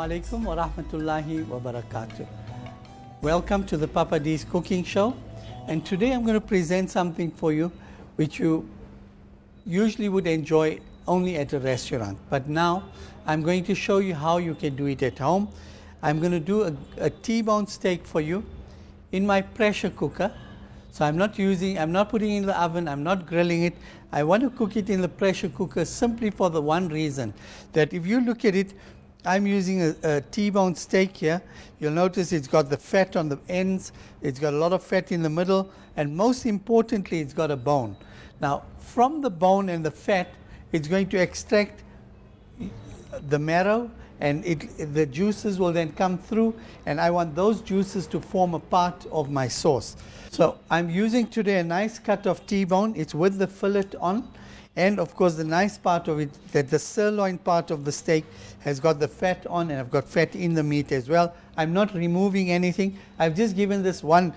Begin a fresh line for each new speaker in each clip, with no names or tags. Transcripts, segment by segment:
alaikum wa rahmatullahi wa barakatuh. Welcome to the Papa D's Cooking Show, and today I'm going to present something for you which you usually would enjoy only at a restaurant, but now I'm going to show you how you can do it at home. I'm going to do a T-bone steak for you in my pressure cooker. So I'm not putting it in the oven, I'm not grilling it. I want to cook it in the pressure cooker simply for the one reason that if you look at it, I'm using a T-bone steak here. You'll notice it's got the fat on the ends, it's got a lot of fat in the middle, and most importantly, it's got a bone. Now, from the bone and the fat, it's going to extract the marrow, and the juices will then come through, and I want those juices to form a part of my sauce. So I'm using today a nice cut of T-bone. It's with the fillet on, and of course the nice part of it, that the sirloin part of the steak has got the fat on, and I've got fat in the meat as well. I'm not removing anything. I've just given this one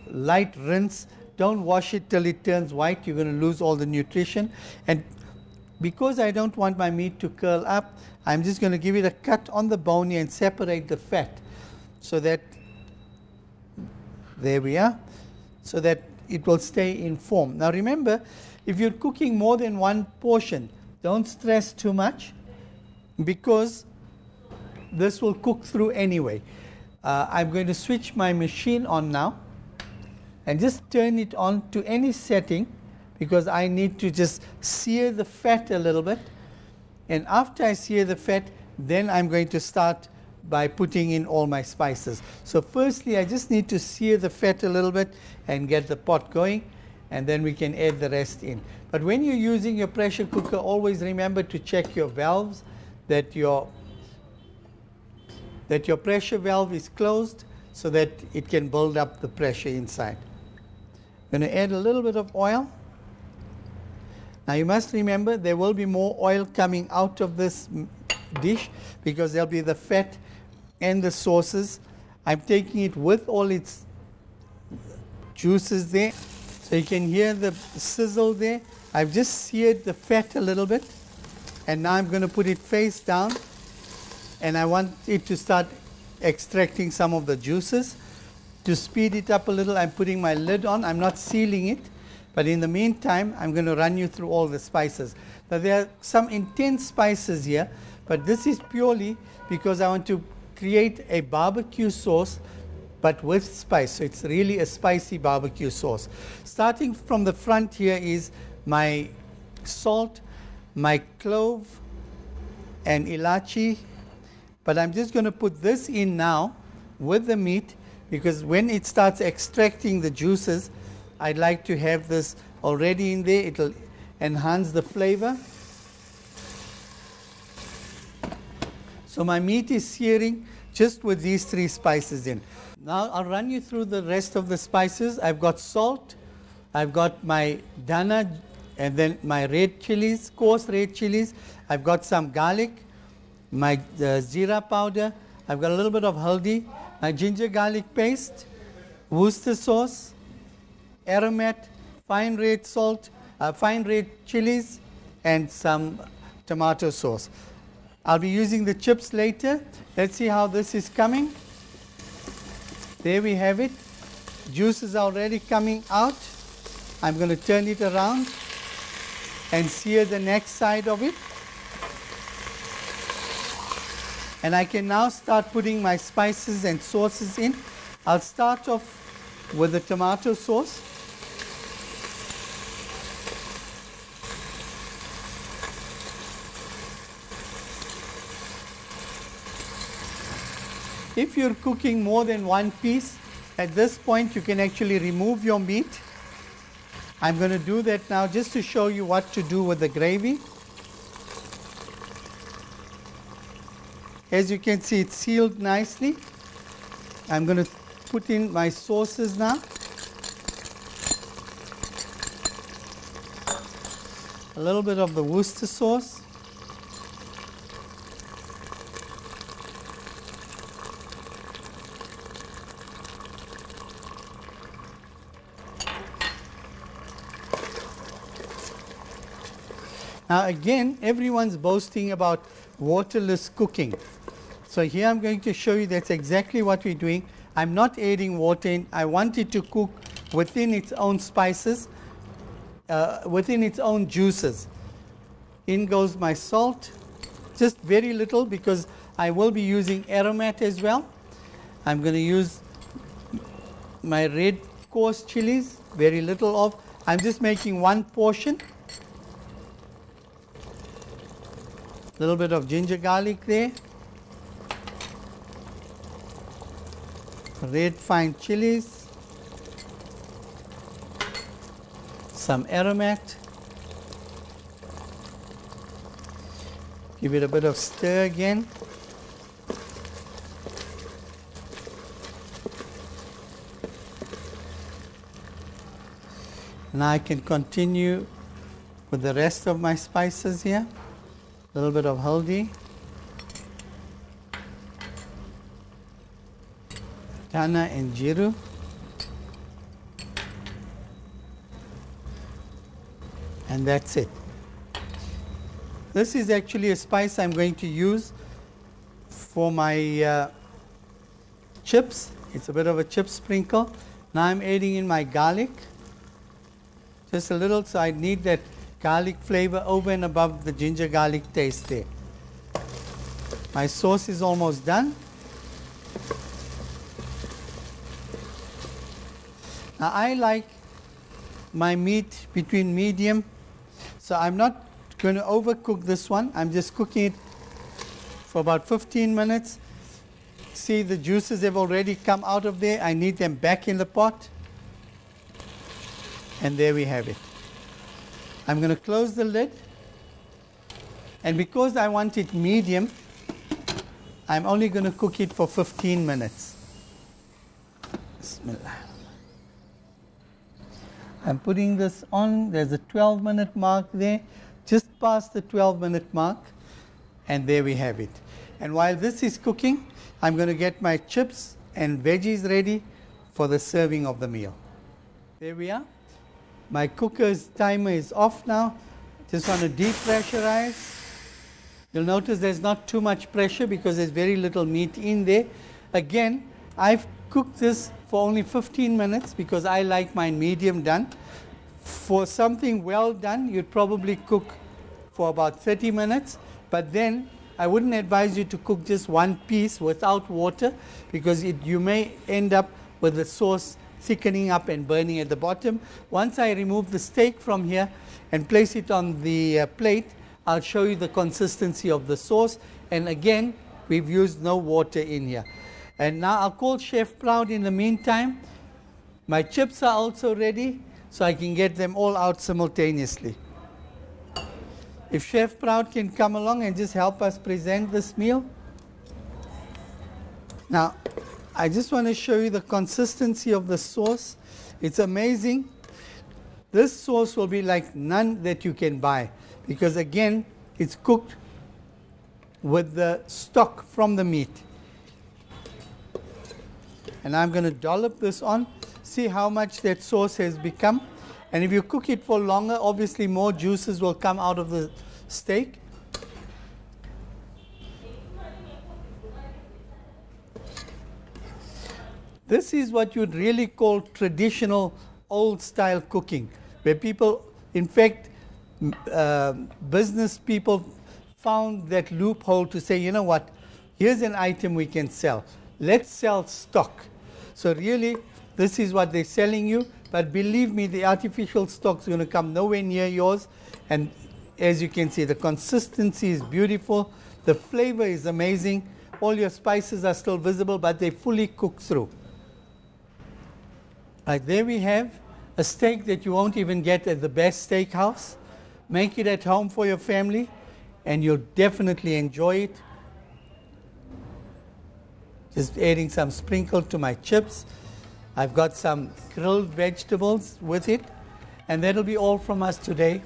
light rinse. Don't wash it till it turns white. You're going to lose all the nutrition. And because I don't want my meat to curl up, I'm just going to give it a cut on the bone here and separate the fat so that, there we are, so that it will stay in form. Now remember, if you're cooking more than one portion, don't stress too much because this will cook through anyway. I'm going to switch my machine on now and just turn it on to any setting because I need to just sear the fat a little bit. And after I sear the fat, then I'm going to start by putting in all my spices. So firstly, I just need to sear the fat a little bit and get the pot going, and then we can add the rest in. But when you're using your pressure cooker, always remember to check your valves, that your pressure valve is closed so that it can build up the pressure inside. I'm going to add a little bit of oil. Now you must remember there will be more oil coming out of this dish because there'll be the fat and the sauces. I'm taking it with all its juices there. So you can hear the sizzle there. I've just seared the fat a little bit, and now I'm going to put it face down, and I want it to start extracting some of the juices. To speed it up a little, I'm putting my lid on. I'm not sealing it, but in the meantime, I'm going to run you through all the spices. Now there are some intense spices here, but this is purely because I want to create a barbecue sauce but with spice. So it's really a spicy barbecue sauce. Starting from the front here is my salt, my clove and ilachi, but I'm just going to put this in now with the meat because when it starts extracting the juices, I'd like to have this already in there. It'll enhance the flavor. So my meat is searing just with these three spices in. Now I'll run you through the rest of the spices. I've got salt, I've got my dana, and then my red chilies, coarse red chilies. I've got some garlic, my zira powder. I've got a little bit of haldi, my ginger garlic paste, Worcester sauce, aromat, fine red salt, fine red chilies, and some tomato sauce. I'll be using the chips later. Let's see how this is coming. There we have it. Juice is already coming out. I'm going to turn it around and sear the next side of it. And I can now start putting my spices and sauces in. I'll start off with the tomato sauce. If you're cooking more than one piece, at this point you can actually remove your meat. I'm going to do that now just to show you what to do with the gravy. As you can see, it's sealed nicely. I'm going to put in my sauces now. A little bit of the Worcester sauce. Now again, everyone's boasting about waterless cooking. So here I'm going to show you that's exactly what we're doing. I'm not adding water in. I want it to cook within its own spices, within its own juices. In goes my salt, just very little because I will be using aromat as well. I'm going to use my red coarse chilies, very little of. I'm just making one portion. A little bit of ginger garlic there. Red fine chilies. Some aromat. Give it a bit of stir again. Now I can continue with the rest of my spices here. A little bit of haldi, dhana and jiru, and that's it. This is actually a spice I'm going to use for my chips. It's a bit of a chip sprinkle. Now I'm adding in my garlic. Just a little, so I need that garlic flavor over and above the ginger garlic taste there. My sauce is almost done. Now I like my meat between medium, so I'm not going to overcook this one. I'm just cooking it for about 15 minutes. See, the juices have already come out of there. I need them back in the pot. And there we have it. I'm going to close the lid. And because I want it medium, I'm only going to cook it for 15 minutes. Bismillah. I'm putting this on. There's a 12-minute mark there, just past the 12-minute mark. And there we have it. And while this is cooking, I'm going to get my chips and veggies ready for the serving of the meal. There we are. My cooker's timer is off now. Just want to depressurize. You'll notice there's not too much pressure because there's very little meat in there. Again, I've cooked this for only 15 minutes because I like mine medium done. For something well done, you'd probably cook for about 30 minutes. But then I wouldn't advise you to cook just one piece without water because you may end up with the sauce thickening up and burning at the bottom. Once I remove the steak from here and place it on the plate, I'll show you the consistency of the sauce. And again, we've used no water in here. And now I'll call Chef Proud in the meantime. My chips are also ready, so I can get them all out simultaneously. If Chef Proud can come along and just help us present this meal. Now, I just want to show you the consistency of the sauce. It's amazing. This sauce will be like none that you can buy because again, it's cooked with the stock from the meat. And I'm going to dollop this on. See how much that sauce has become. And if you cook it for longer, obviously more juices will come out of the steak. This is what you'd really call traditional old-style cooking, where people, in fact, business people found that loophole to say, you know what, here's an item we can sell. Let's sell stock. So really, this is what they're selling you. But believe me, the artificial stock's going to come nowhere near yours. And as you can see, the consistency is beautiful. The flavor is amazing. All your spices are still visible, but they fully cook through. Right, there we have a steak that you won't even get at the best steakhouse. Make it at home for your family, and you'll definitely enjoy it. Just adding some sprinkle to my chips. I've got some grilled vegetables with it. And that'll be all from us today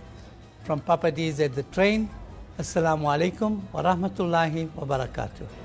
from Papa D's at the train. Assalamu alaikum wa rahmatullahi wa barakatuh.